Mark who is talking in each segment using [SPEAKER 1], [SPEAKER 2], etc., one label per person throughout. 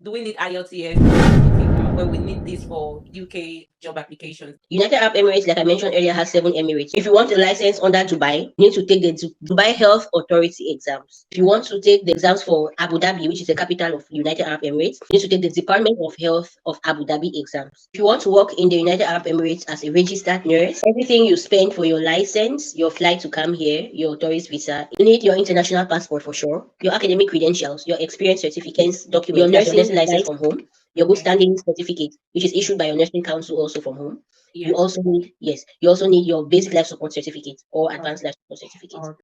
[SPEAKER 1] do we need IELTS certificate when we need this for UK job applications?
[SPEAKER 2] United Arab Emirates, like I mentioned earlier, has 7 emirates. If you want a license under Dubai, you need to take the Dubai Health Authority exams. If you want to take the exams for Abu Dhabi, which is the capital of United Arab Emirates, you need to take the Department of Health of Abu Dhabi exams. If you want to work in the United Arab Emirates as a registered nurse, everything you spend for your license, your flight to come here, your tourist visa, you need your international passport for sure, your academic credentials, your experience certificates, documents, your nursing license from home, your good standing certificate, which is issued by your nursing council also from home. You also need, yes, you also need your basic life support certificate or advanced life support certificate.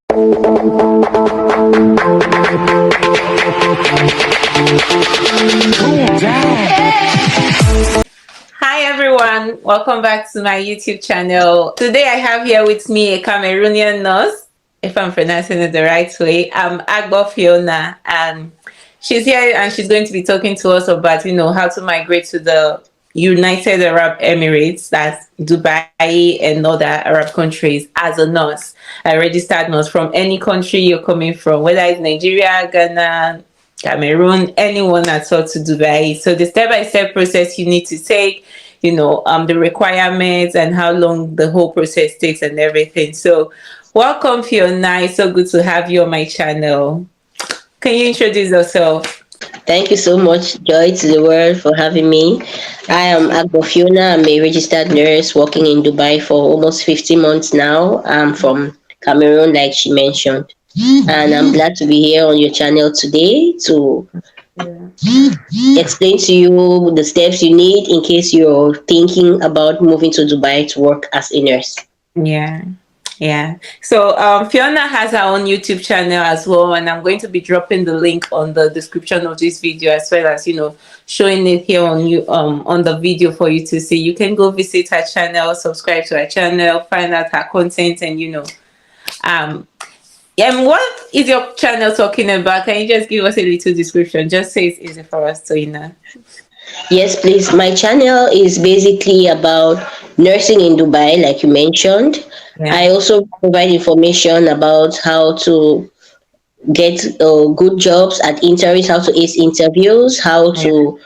[SPEAKER 1] Hi everyone, welcome back to my YouTube channel. Today I have here with me a Cameroonian nurse, if I'm pronouncing it the right way. I'm Agbor Fiona, and she's here and she's going to be talking to us about, how to migrate to the United Arab Emirates, that's Dubai and other Arab countries, as a nurse, a registered nurse from any country you're coming from, whether it's Nigeria, Ghana, Cameroon, anyone that's all to Dubai. So the step-by-step process you need to take, the requirements and how long the whole process takes and everything. So welcome, Fiona. It's so good to have you on my channel. Can you introduce yourself?
[SPEAKER 2] Thank you so much, Joy, to the world for having me. I am Agbor Fiona. I'm a registered nurse working in Dubai for almost 15 months now. I'm from Cameroon, like she mentioned. And I'm glad to be here on your channel today to explain to you the steps you need in case you're thinking about moving to Dubai to work as a nurse.
[SPEAKER 1] Yeah. So Fiona has her own YouTube channel as well, and I'm going to be dropping the link on the description of this video, as well as showing it here on the video for you to see. You can go visit her channel, subscribe to her channel, find out her content, and what is your channel talking about? Can you just give us a little description? Just say it's easy for us to
[SPEAKER 2] Yes, please. My channel is basically about nursing in Dubai, like you mentioned. Yeah. I also provide information about how to get good jobs at interviews, how to ace interviews, how to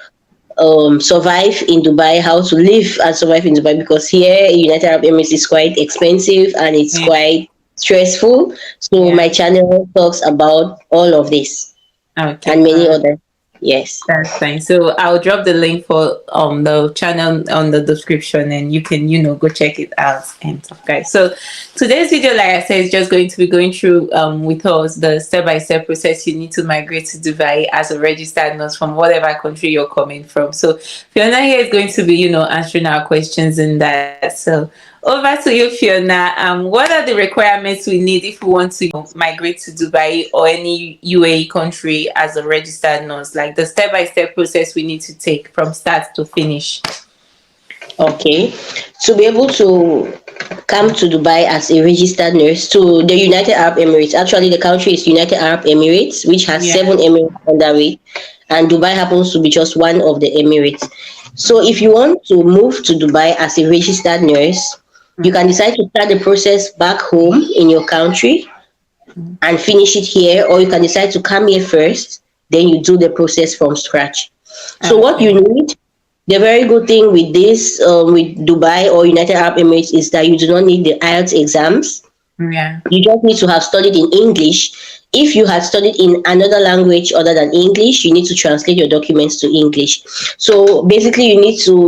[SPEAKER 2] survive in Dubai, how to live and survive in Dubai, because here United Arab Emirates is quite expensive and it's quite stressful. So my channel talks about all of this and many other. Yes,
[SPEAKER 1] that's fine. So I'll drop the link for the channel on the description, and you can go check it out and stuff, guys. So today's video, like I said, is just going to be going through with us the step-by-step process you need to migrate to Dubai as a registered nurse from whatever country you're coming from. So Fiona here is going to be answering our questions in that. So over to you, Fiona. What are the requirements we need if we want to migrate to Dubai or any UAE country as a registered nurse? Like the step-by-step process we need to take from start to finish.
[SPEAKER 2] Okay. To be able to come to Dubai as a registered nurse to the United Arab Emirates, actually the country is United Arab Emirates, which has 7 emirates under it, and Dubai happens to be just one of the emirates. So if you want to move to Dubai as a registered nurse, you can decide to start the process back home in your country and finish it here, or you can decide to come here first, then you do the process from scratch. So what you need, the very good thing with this, with Dubai or United Arab Emirates, is that you do not need the IELTS exams. You just need to have studied in English. If you had studied in another language other than English, you need to translate your documents to English. So basically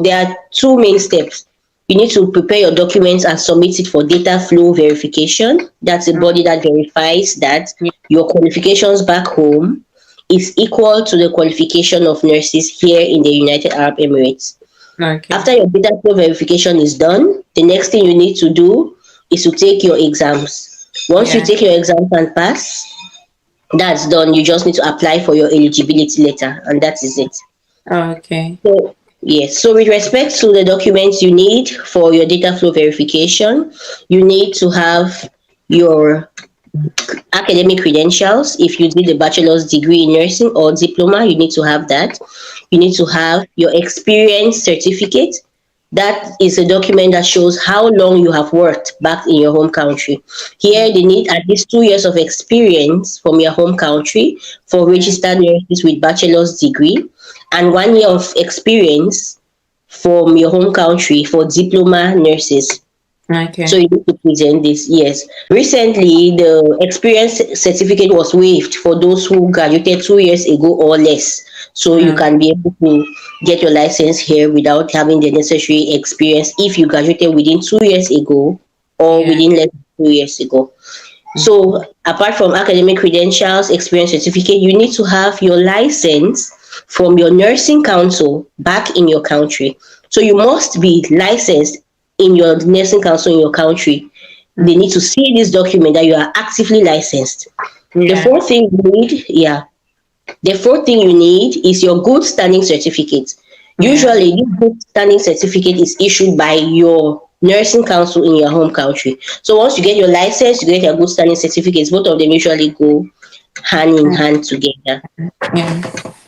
[SPEAKER 2] there are 2 main steps. You need to prepare your documents and submit it for data flow verification. That's a body that verifies that your qualifications back home is equal to the qualification of nurses here in the United Arab Emirates. Okay. After your data flow verification is done, the next thing you need to do is to take your exams. Once you take your exams and pass, that's done. You just need to apply for your eligibility letter, and that is it.
[SPEAKER 1] Okay.
[SPEAKER 2] So, yes. So with respect to the documents you need for your data flow verification, you need to have your academic credentials. If you did a bachelor's degree in nursing or diploma, you need to have that. You need to have your experience certificate. That is a document that shows how long you have worked back in your home country. Here, they need at least 2 years of experience from your home country for registered nurses with bachelor's degree. and 1 year of experience from your home country for diploma nurses. So
[SPEAKER 1] Okay.
[SPEAKER 2] you need to present this. Yes. Recently, the experience certificate was waived for those who graduated 2 years ago or less. So you
[SPEAKER 1] Mm,
[SPEAKER 2] can be able to get your license here without having the necessary experience if you graduated within 2 years ago or
[SPEAKER 1] yeah.
[SPEAKER 2] within less than 2 years ago. So apart from academic credentials, experience certificate, you need to have your license from your nursing council back in your country. So you must be licensed in your nursing council in your country. They need to see this document that you are actively licensed. The
[SPEAKER 1] Yeah.
[SPEAKER 2] fourth thing you need, yeah, the fourth thing you need is your good standing certificate.
[SPEAKER 1] Yeah.
[SPEAKER 2] Usually, this good standing certificate is issued by your nursing council in your home country. So once you get your license, you get your good standing certificates. Both of them usually go hand in hand together.
[SPEAKER 1] Yeah.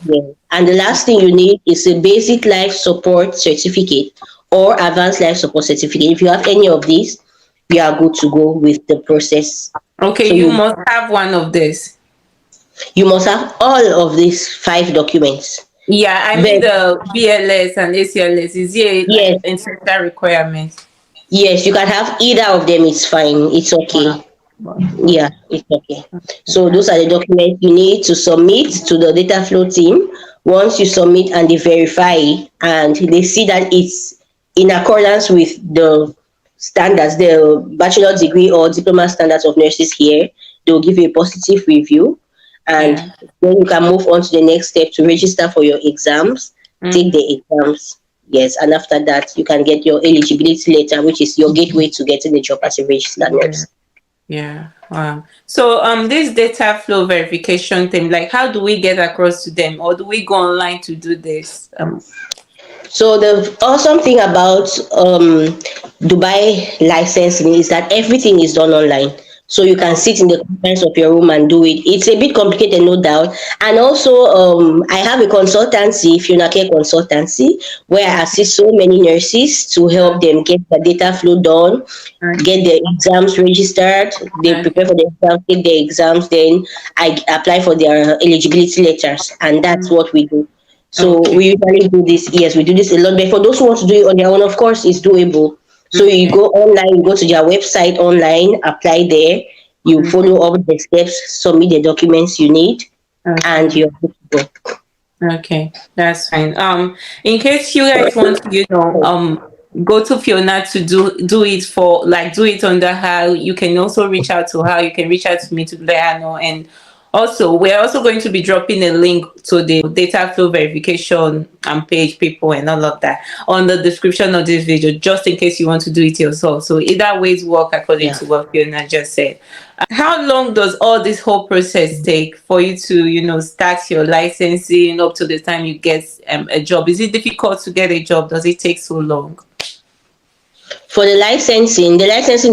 [SPEAKER 2] Yeah. And the last thing you need is a basic life support certificate or advanced life support certificate. If you have any of these, you are good to go with the process.
[SPEAKER 1] Okay,
[SPEAKER 2] So
[SPEAKER 1] you must have one of this.
[SPEAKER 2] you must have all of these five documents.
[SPEAKER 1] Yeah, I mean
[SPEAKER 2] But
[SPEAKER 1] the BLS and ACLS is here like
[SPEAKER 2] yes,
[SPEAKER 1] essential requirements.
[SPEAKER 2] yes, you can have either of them. It's fine. It's
[SPEAKER 1] Wow.
[SPEAKER 2] okay.
[SPEAKER 1] Wow.
[SPEAKER 2] Yeah, it's okay.
[SPEAKER 1] Okay,
[SPEAKER 2] So those
[SPEAKER 1] that's
[SPEAKER 2] are the documents you need to submit to the data flow team. Once you submit and they verify and they see that it's in accordance with the standards, the bachelor degree or diploma standards of nurses here, they'll give you a positive review. And
[SPEAKER 1] yeah.
[SPEAKER 2] then you can move on to the next step to register for your exams, take
[SPEAKER 1] Mm-hmm.
[SPEAKER 2] the exams. Yes, and after that, you can get your eligibility letter, which is your gateway to getting a job as a registered
[SPEAKER 1] Yeah.
[SPEAKER 2] nurse.
[SPEAKER 1] Yeah. Wow. So this data flow verification thing, like how do we get across to them, or do we go online to do this?
[SPEAKER 2] So the awesome thing about Dubai licensing is that everything is done online. So you can
[SPEAKER 1] Oh,
[SPEAKER 2] sit in the confines of your room and do it. It's a bit complicated, no doubt. And also, I have a consultancy, Fiona Care Consultancy, where I
[SPEAKER 1] okay.
[SPEAKER 2] assist so many nurses to help them get the data flow done, get
[SPEAKER 1] Okay.
[SPEAKER 2] the exams registered. They
[SPEAKER 1] Okay.
[SPEAKER 2] prepare for the exams, take the exams, then I apply for their eligibility letters, and that's what we do. So
[SPEAKER 1] Okay.
[SPEAKER 2] we usually do this. Yes, we do this a lot. But for those who want to do it on their own, of course, it's doable. So you
[SPEAKER 1] Okay.
[SPEAKER 2] go online, you go to their website online, apply there. You follow all the steps, submit the documents you need, and
[SPEAKER 1] Okay.
[SPEAKER 2] you're good to go.
[SPEAKER 1] Okay, that's fine. In case you guys want to, go to Fiona to do it for like do it under her, you can also reach out to her. You can reach out to me to let her know. And also, we're also going to be dropping a link to the data flow verification page, people, and all of that on the description of this video, just in case you want to do it yourself. So either ways work according
[SPEAKER 2] Yeah.
[SPEAKER 1] to what Fiona just said. How long does all this whole process take for you to start your licensing up to the time you get a job? Is it difficult to get a job? Does it take so long?
[SPEAKER 2] For the licensing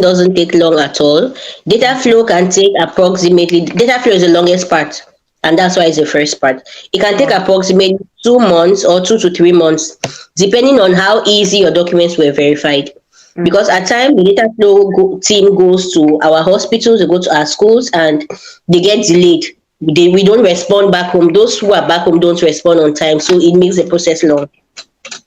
[SPEAKER 2] doesn't take long at all. Data flow can take approximately, data flow is the longest part, and that's why it's the first part. It can take
[SPEAKER 1] Oh,
[SPEAKER 2] approximately 2 months or 2 to 3 months, depending on how easy your documents were verified. Because
[SPEAKER 1] okay.
[SPEAKER 2] at times the data flow team goes to our hospitals, they go to our schools, and they get delayed. We don't respond back home. Those who are back home don't respond on time, so it makes the process long.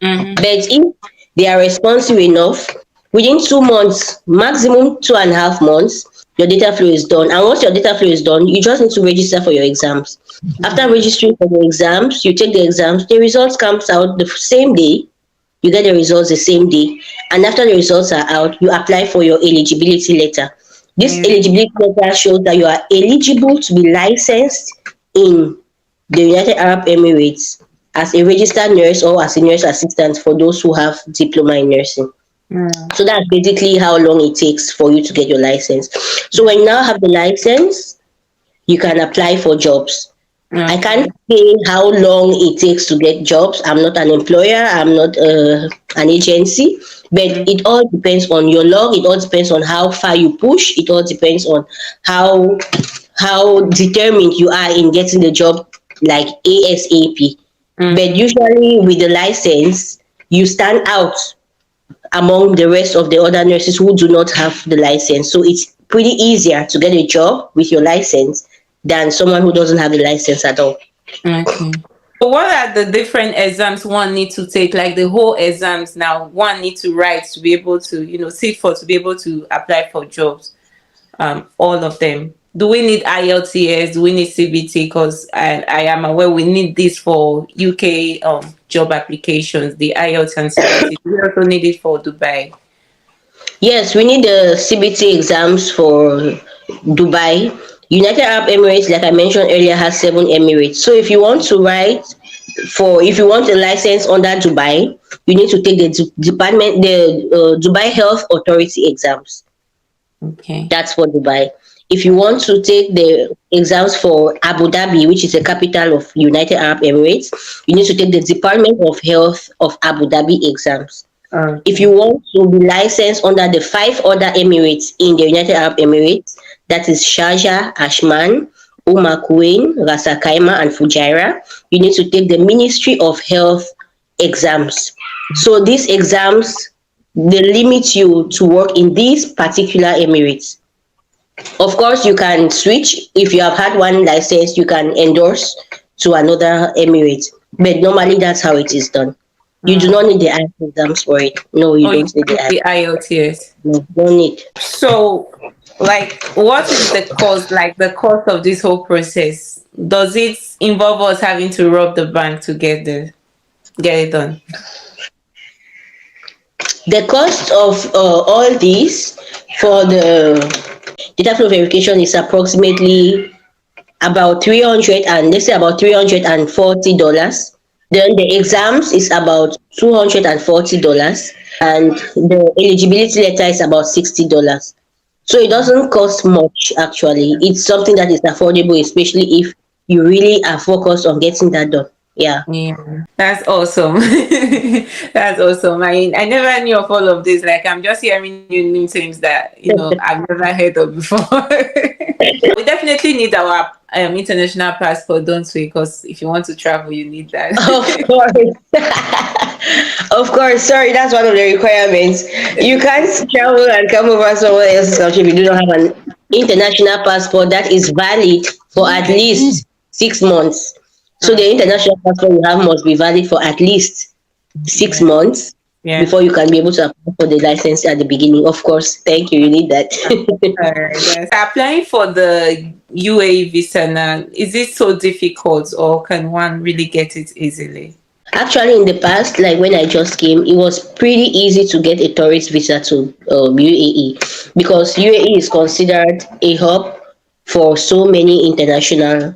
[SPEAKER 1] Mm-hmm.
[SPEAKER 2] But if they are responsive enough, within 2 months, maximum 2.5 months, your data flow is done. And once your data flow is done, you just need to register for your exams. After registering for the exams, you take the exams, the results comes out the same day. You get the results the same day. And after the results are out, you apply for your eligibility letter. This
[SPEAKER 1] Yeah.
[SPEAKER 2] eligibility letter shows that you are eligible to be licensed in the United Arab Emirates as a registered nurse or as a nurse assistant for those who have diploma in nursing.
[SPEAKER 1] Mm,
[SPEAKER 2] So that's basically how long it takes for you to get your license. So when you now have the license, you can apply for jobs. I
[SPEAKER 1] okay.
[SPEAKER 2] can't say how long it takes to get jobs. I'm not an employer, I'm not an agency, but
[SPEAKER 1] Mm,
[SPEAKER 2] it all depends on your luck. It all depends on how far you push. It all depends on how how determined you are in getting the job like ASAP. But
[SPEAKER 1] mm,
[SPEAKER 2] usually with the license, you stand out among the rest of the other nurses who do not have the license. So it's pretty easier to get a job with your license than someone who doesn't have the license at all.
[SPEAKER 1] okay. So what are the different exams one need to take? Like the whole exams now, one need to write to be able to, sit for to be able to apply for jobs. All of them. Do we need IELTS? Do we need CBT? Because I am aware we need this for UK job applications, the IELTS and CBT. We also need it for Dubai.
[SPEAKER 2] Yes, we need the CBT exams for Dubai. United Arab Emirates, like I mentioned earlier, has 7 emirates. So if you want a license under Dubai, you need to take the Dubai Health Authority exams.
[SPEAKER 1] Okay.
[SPEAKER 2] That's for Dubai. If you want to take the exams for Abu Dhabi, which is the capital of United Arab Emirates, you need to take the Department of Health of Abu Dhabi exams. If you
[SPEAKER 1] Okay.
[SPEAKER 2] want to be licensed under the 5 other emirates in the United Arab Emirates, that is Sharjah, Ashman, Quwain, Ras Al Khaimah, and Fujairah, you need to take the Ministry of Health exams. So these exams, they limit you to work in these particular emirates. Of course, you can switch. If you have had one license, you can endorse to another emirate. But normally, that's how it is done. You do
[SPEAKER 1] Uh,
[SPEAKER 2] not need the IELTS exams for it. No, you
[SPEAKER 1] oh, you
[SPEAKER 2] don't need the
[SPEAKER 1] need the
[SPEAKER 2] IELTS.
[SPEAKER 1] IELTS.
[SPEAKER 2] No, you don't need.
[SPEAKER 1] So, like, what is the cost? Like the cost of this whole process? Does it involve us having to rob the bank to get it done?
[SPEAKER 2] The cost of all these for the data flow verification is approximately about 300 and let's say about $340. Then the exams is about $240, and the eligibility letter is about $60. So it doesn't cost much actually. It's something that is affordable, especially if you really are focused on getting that done. Yeah.
[SPEAKER 1] Yeah, that's awesome. That's awesome. I never knew of all of this. Like I'm just hearing new things that I've never heard of before. We definitely need our international passport, don't we? Because if you want to travel, you need that.
[SPEAKER 2] Of course. Of course. Sorry, that's one of the requirements. You can't travel and come over someone else's country if you do not have an international passport that is valid for at least 6 months. So the international passport you have must be valid for at least six
[SPEAKER 1] Yeah.
[SPEAKER 2] months
[SPEAKER 1] Yeah.
[SPEAKER 2] before you can be able to apply for the license at the beginning. Of course. Thank you. You need that.
[SPEAKER 1] Alright, yes. Applying for the UAE visa now, is it so difficult or can one really get it easily?
[SPEAKER 2] Actually, in the past, like when I just came, it was pretty easy to get a tourist visa to UAE, because UAE is considered a hub for so many international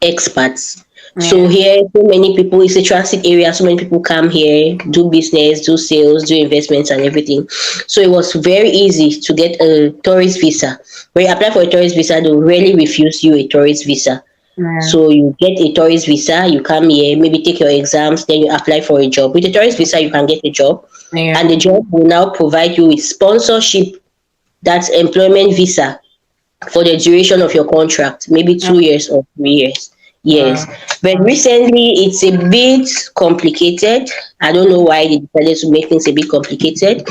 [SPEAKER 2] expats. So
[SPEAKER 1] Yeah.
[SPEAKER 2] here, so many people, it's a transit area. So many people come here, do business, do sales, do investments, and everything. So it was very easy to get a tourist visa. When you apply for a tourist visa, they'll really refuse you a tourist visa.
[SPEAKER 1] Yeah.
[SPEAKER 2] So you get a tourist visa, you come here, maybe take your exams, then you apply for a job. With a tourist visa, you can get a job,
[SPEAKER 1] Yeah.
[SPEAKER 2] and the job will now provide you with sponsorship, that's employment visa, for the duration of your contract, maybe
[SPEAKER 1] Oh,
[SPEAKER 2] 2 years or 3 years. Yes.
[SPEAKER 1] wow.
[SPEAKER 2] But
[SPEAKER 1] Wow.
[SPEAKER 2] recently it's a bit complicated. I don't know why they decided to make things a bit complicated.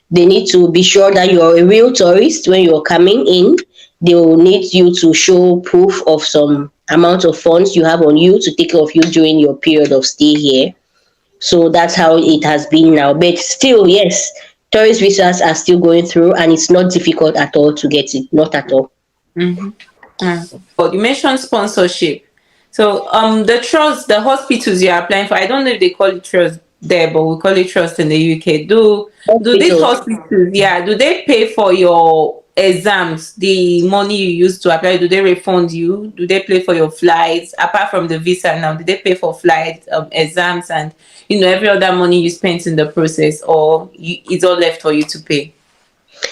[SPEAKER 2] They need to be sure that you're a real tourist when you're coming in. They will need you to show proof of some amount of funds you have on you to take care of you during your period of stay here. So that's how it has been now. But still, yes, tourist visas are still going through, and it's not difficult at all to get it. Not at all.
[SPEAKER 1] Mm-hmm. But you mentioned sponsorship. So the hospitals you're applying for, I don't know if they call it trust there, but we call it trust in the UK. Do these
[SPEAKER 2] Hospitals.
[SPEAKER 1] hospitals, yeah, do they pay for your exams, the money you use to apply? Do they refund you? Do they pay for your flights? Apart from the visa now, do they pay for flights, exams, and every other money you spent in the process, or it's all left for you to pay?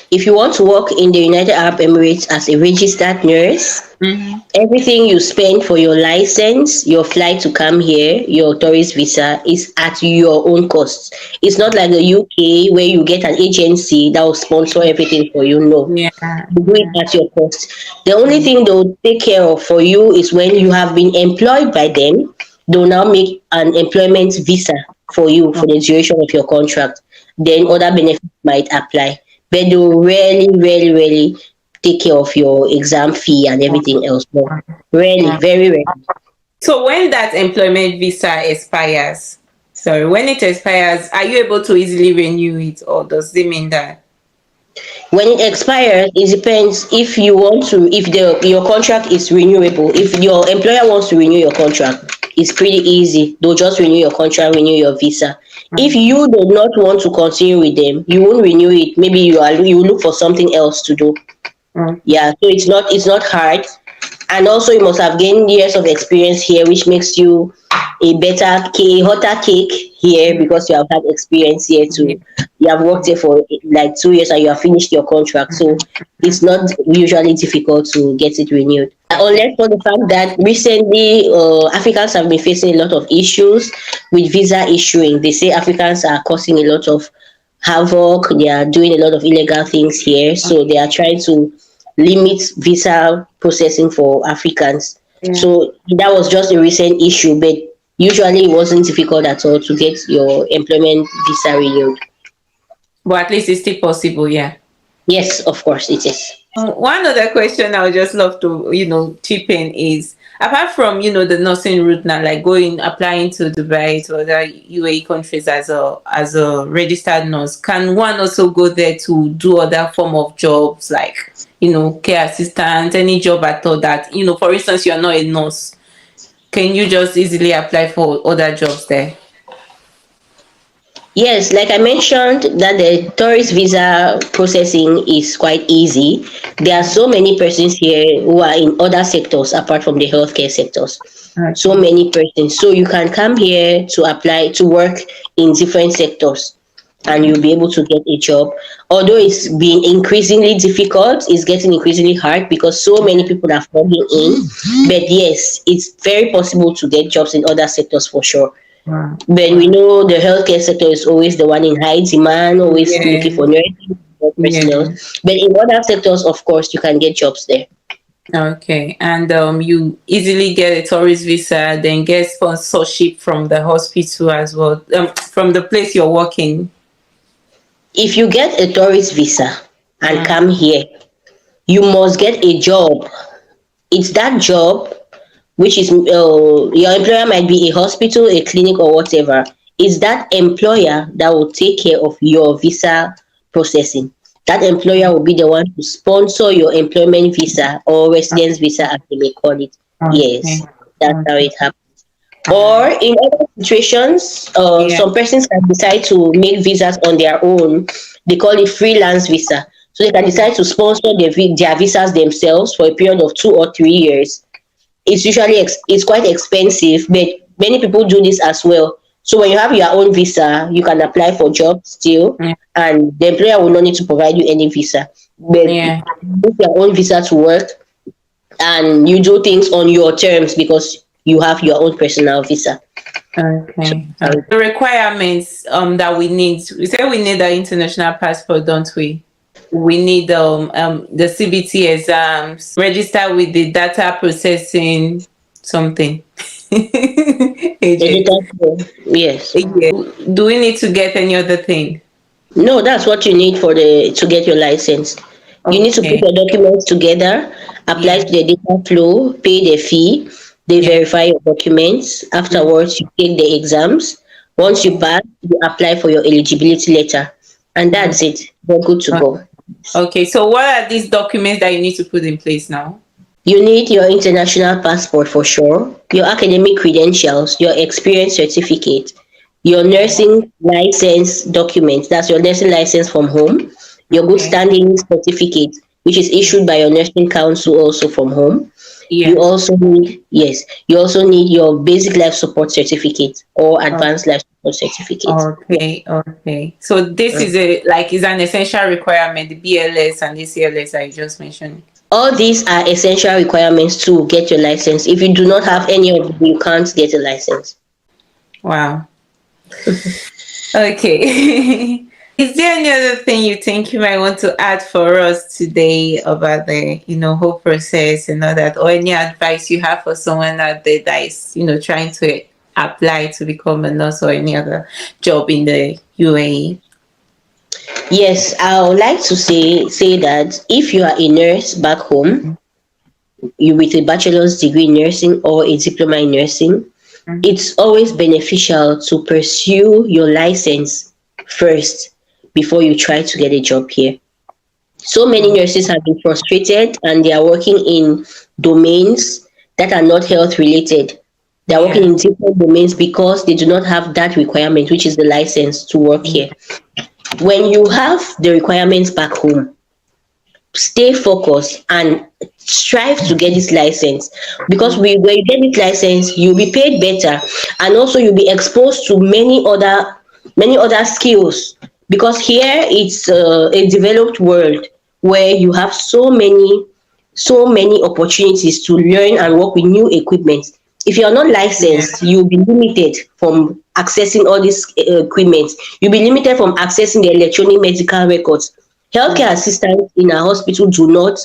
[SPEAKER 2] If you want to work in the United Arab Emirates as a registered nurse,
[SPEAKER 1] Mm-hmm.
[SPEAKER 2] everything you spend for your license, your flight to come here, your tourist visa is at your own cost. It's not like the UK where you get an agency that will sponsor everything for you. No,
[SPEAKER 1] Yeah.
[SPEAKER 2] you do it
[SPEAKER 1] Yeah.
[SPEAKER 2] at your cost. The only thing they'll take care of for you is when you have been employed by them, they'll now make an employment visa for you for the duration of your contract. Then other benefits might apply. But they'll really, really, really take care of your exam fee and everything else. But rarely,
[SPEAKER 1] Yeah.
[SPEAKER 2] very rarely.
[SPEAKER 1] So when that employment visa expires, sorry, when it expires, are you able to easily renew it, or does it mean that?
[SPEAKER 2] When it expires, it depends if you want to, if your contract is renewable. If your employer wants to renew your contract, it's pretty easy. They'll just renew your contract, renew your visa. If
[SPEAKER 1] Mm,
[SPEAKER 2] you do not want to continue with them, you won't renew it. Maybe you look for something else to do.
[SPEAKER 1] mm,
[SPEAKER 2] Yeah, so it's not hard. And also you must have gained years of experience here, which makes you a hotter cake here because you have had experience here
[SPEAKER 1] yeah,
[SPEAKER 2] too. You have worked here for like 2 years and you have finished your contract, so it's not usually difficult to get it renewed.
[SPEAKER 1] okay.
[SPEAKER 2] Unless for the fact that recently Africans have been facing a lot of issues with visa issuing. They say Africans are causing a lot of havoc. They are doing a lot of illegal things here, so they are trying to limit visa processing for Africans.
[SPEAKER 1] Yeah.
[SPEAKER 2] So that was just a recent issue, but usually it wasn't difficult at all to get your employment visa renewed.
[SPEAKER 1] But at least it's still possible, yeah.
[SPEAKER 2] Yes, of course it is.
[SPEAKER 1] One other question I would just love to, chip in is, apart from, the nursing route now, like going, applying to Dubai, to other UAE countries as a registered nurse, can one also go there to do other form of jobs like, care assistant, any job at all that, for instance, you're not a nurse, can you just easily apply for other jobs there?
[SPEAKER 2] Yes, like I mentioned, that the tourist visa processing is quite easy. There are so many persons here who are in other sectors apart from the healthcare sectors. So
[SPEAKER 1] Okay.
[SPEAKER 2] many persons. So you can come here to apply to work in different sectors and you'll be able to get a job. Although it's been increasingly difficult, it's getting increasingly hard because so many people are falling in. But yes, it's very possible to get jobs in other sectors for sure.
[SPEAKER 1] Wow.
[SPEAKER 2] But we know the healthcare sector is always the one in high demand, always looking for
[SPEAKER 1] Yeah.
[SPEAKER 2] nursing personnel.
[SPEAKER 1] Yeah.
[SPEAKER 2] But in other sectors, of course, you can get jobs there.
[SPEAKER 1] Okay, and you easily get a tourist visa, then get sponsorship from the hospital as well, from the place you're working.
[SPEAKER 2] If you get a tourist visa and
[SPEAKER 1] Mm,
[SPEAKER 2] come here, you must get a job. It's that job which is your employer might be a hospital, a clinic, or whatever. It's that employer that will take care of your visa processing. That employer will be the one to sponsor your employment visa or residence visa, as they may call it.
[SPEAKER 1] okay.
[SPEAKER 2] Yes, that's how
[SPEAKER 1] Okay.
[SPEAKER 2] it happens. Or
[SPEAKER 1] Alright.
[SPEAKER 2] in other situations,
[SPEAKER 1] Yeah.
[SPEAKER 2] some persons can decide to make visas on their own. They call it freelance visa. So they can decide to sponsor their visas themselves for a period of 2 or 3 years. It's usually it's quite expensive, but many people do this as well. So when you have your own visa, you can apply for jobs still,
[SPEAKER 1] Yeah.
[SPEAKER 2] and the employer will not need to provide you any visa. But you
[SPEAKER 1] Yeah.
[SPEAKER 2] use your own visa to work, and you do things on your terms because you have your own personal visa. So,
[SPEAKER 1] Okay. The requirements that we need. We say we need an international passport, don't we? We need the CBT exams, register with the data processing something
[SPEAKER 2] the
[SPEAKER 1] agent.
[SPEAKER 2] data, yes.
[SPEAKER 1] Yeah. Do we need to get any other thing?
[SPEAKER 2] No, that's what you need for the to get your license. You need to put
[SPEAKER 1] Okay.
[SPEAKER 2] your documents together, apply
[SPEAKER 1] Yeah.
[SPEAKER 2] to the data flow, pay the fee, they
[SPEAKER 1] Yeah.
[SPEAKER 2] verify your documents.
[SPEAKER 1] Mm,
[SPEAKER 2] Afterwards, you take the exams. Once you
[SPEAKER 1] okay.
[SPEAKER 2] pass, you apply for your eligibility letter. And that's it. You're good to
[SPEAKER 1] Mm.
[SPEAKER 2] go.
[SPEAKER 1] Okay. So what are these documents that you need to put in place now?
[SPEAKER 2] You need your international passport for sure, your academic credentials, your experience certificate, your nursing license document, that's your nursing license from home, your good
[SPEAKER 1] Okay.
[SPEAKER 2] standing certificate, which is
[SPEAKER 1] Yeah.
[SPEAKER 2] issued by your nursing council also from home. You
[SPEAKER 1] Yeah.
[SPEAKER 2] also need, yes, you also need your basic life support certificate or advanced life support certificate. Yeah.
[SPEAKER 1] Okay, okay. So this is a like is an essential requirement, the BLS and the CLS that you just mentioned.
[SPEAKER 2] All these are essential requirements to get your license. If you do not have any of them, you can't get a license.
[SPEAKER 1] Wow. Okay. Is there any other thing you think you might want to add for us today about the, whole process and all that, or any advice you have for someone out there that is, trying to apply to become a nurse or any other job in the UAE?
[SPEAKER 2] Yes, I would like to say that if you are a nurse back home, you with a bachelor's degree in nursing or a diploma in nursing,
[SPEAKER 1] Mm.
[SPEAKER 2] it's always beneficial to pursue your license first before you try to get a job here. So many
[SPEAKER 1] Oh,
[SPEAKER 2] nurses have been frustrated and they are working in domains that are not health related. They are working
[SPEAKER 1] yeah,
[SPEAKER 2] in different domains because they do not have that requirement, which is the license to work
[SPEAKER 1] yeah,
[SPEAKER 2] here. When you have the requirements back home, stay focused and strive to get this license, because
[SPEAKER 1] mm,
[SPEAKER 2] when you get this license you'll be paid better, and also you'll be exposed to many other skills, because here it's a developed world where you have so many opportunities to learn and work with new equipment. If you're not
[SPEAKER 1] yeah,
[SPEAKER 2] licensed, you'll be limited from accessing all this equipment. You'll be limited from accessing the electronic medical records. Healthcare
[SPEAKER 1] mm,
[SPEAKER 2] assistants in a hospital do not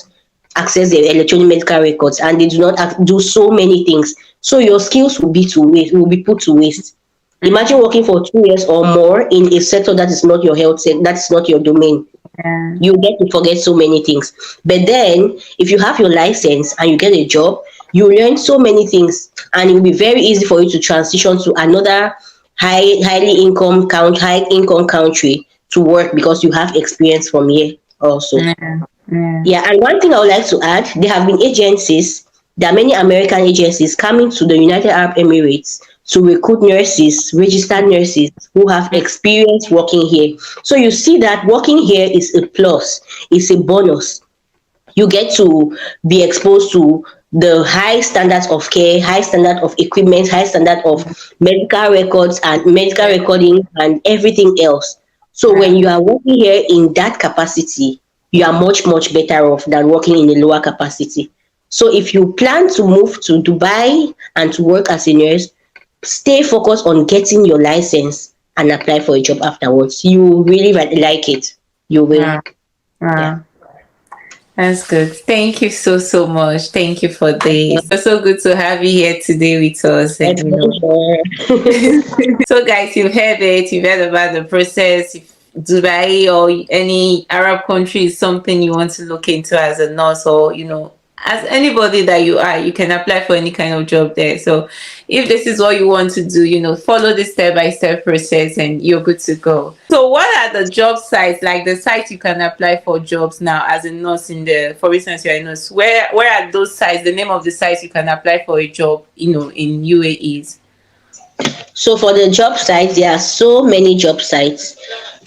[SPEAKER 2] access the electronic medical records, and they do not do so many things. So your skills will be put to waste. Imagine
[SPEAKER 1] mm,
[SPEAKER 2] working for 2 years or more in a sector that is not your that is not your domain.
[SPEAKER 1] yeah,
[SPEAKER 2] You get to forget so many things. But then, if you have your license and you get a job, you learn so many things, and it will be very easy for you to transition to another high income country to work, because you have experience from here also.
[SPEAKER 1] yeah, yeah,
[SPEAKER 2] Yeah, and one thing I would like to add, there have been agencies, there are many American agencies coming to the United Arab Emirates to recruit nurses, registered nurses who have
[SPEAKER 1] mm,
[SPEAKER 2] experience working here. So you see that working here is a plus, it's a bonus. You get to be exposed to the high standards of care, high standard of equipment, high standard of medical records and medical
[SPEAKER 1] yeah,
[SPEAKER 2] recording and everything else. So when
[SPEAKER 1] yeah,
[SPEAKER 2] you are working here in that capacity, you are much better off than working in a lower capacity. So if you plan to move to Dubai and to work as a nurse, stay focused on getting your license and apply for a job afterwards. You will really like it. You will.
[SPEAKER 1] wow,
[SPEAKER 2] Yeah.
[SPEAKER 1] wow. That's good. Thank you so much. Thank you for
[SPEAKER 2] My
[SPEAKER 1] this. It's so good to have you here today with us, and
[SPEAKER 2] pleasure.
[SPEAKER 1] So, guys, you've heard it. You've heard about the process. If Dubai or any Arab country is something you want to look into as a nurse, or as anybody that you are, you can apply for any kind of job there. So, if this is what you want to do, follow the step-by-step process, and you're good to go. So, what are the job sites, like the sites you can apply for jobs now as a nurse in the? For instance, you're a nurse. Where are those sites? The name of the sites you can apply for a job, in UAEs.
[SPEAKER 2] So for the job sites, there are so many job sites.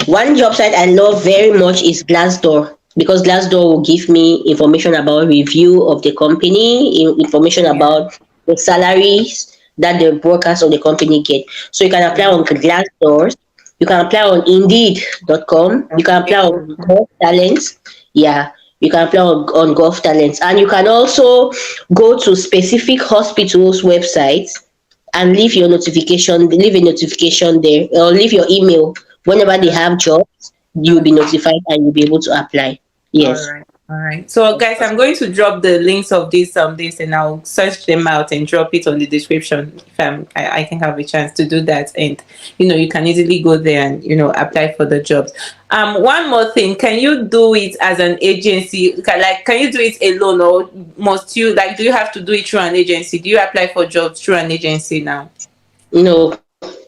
[SPEAKER 2] One job site I love very much is Glassdoor, because Glassdoor will give me information about review of the company, information
[SPEAKER 1] Yeah.
[SPEAKER 2] about the salaries that the workers of the company get. So you can apply
[SPEAKER 1] Yeah.
[SPEAKER 2] on Glassdoor, you can apply on Indeed.com, you can apply
[SPEAKER 1] Okay.
[SPEAKER 2] on Golf Talents. Yeah, you can apply on Golf Talents, and you can also go to specific hospitals' websites and leave a notification there, or leave your email. Whenever they have jobs, you'll be
[SPEAKER 1] Okay.
[SPEAKER 2] notified and you'll be able to apply.
[SPEAKER 1] All
[SPEAKER 2] Yes.
[SPEAKER 1] right. All right. So, guys, I'm going to drop the links of this, and I'll search them out and drop it on the description if I can have a chance to do that. And you can easily go there and apply for the jobs. One more thing, can you do it as an agency? Can you do it alone, or must you, like, do you have to do it through an agency? Do you apply for jobs through an agency now?
[SPEAKER 2] No,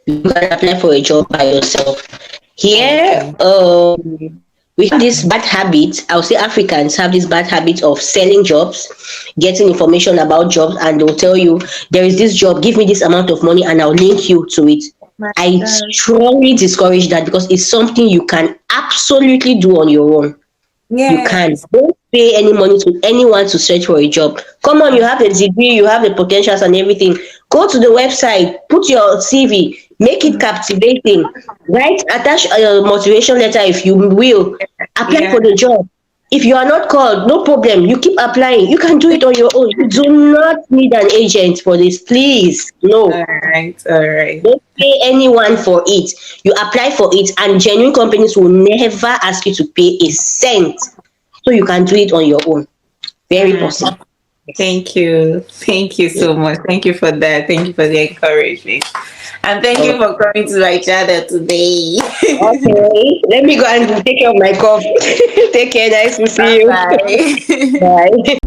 [SPEAKER 2] you can apply for a job by yourself. Here,
[SPEAKER 1] Okay.
[SPEAKER 2] we have this bad habit. I would say Africans have this bad habit of selling jobs, getting information about jobs, and they'll tell you there is this job, give me this amount of money, and I'll link you to it.
[SPEAKER 1] My
[SPEAKER 2] I
[SPEAKER 1] God.
[SPEAKER 2] strongly discourage that, because it's something you can absolutely do on your own. You can.
[SPEAKER 1] Yes.
[SPEAKER 2] Don't pay any money to anyone to search for a job. Come on, you have a degree, you have the potentials and everything. Go to the website, put your CV, make it captivating, write, attach a motivation letter if you will, apply
[SPEAKER 1] Yeah.
[SPEAKER 2] for the job. If you are not called, no problem. You keep applying. You can do it on your own. You do not need an agent for this, please. No.
[SPEAKER 1] All right. All right.
[SPEAKER 2] Don't pay anyone for it. You apply for it, and genuine companies will never ask you to pay a cent. So you can do it on your own. Very
[SPEAKER 1] Mm.
[SPEAKER 2] possible.
[SPEAKER 1] Thank you. Thank you so much. Thank you for that. Thank you for the encouragement. And thank you
[SPEAKER 2] Oh,
[SPEAKER 1] for coming to my channel today.
[SPEAKER 2] okay, let me go and take care of my cough. Take care. Nice to see
[SPEAKER 1] Bye
[SPEAKER 2] you.
[SPEAKER 1] bye.
[SPEAKER 2] Bye.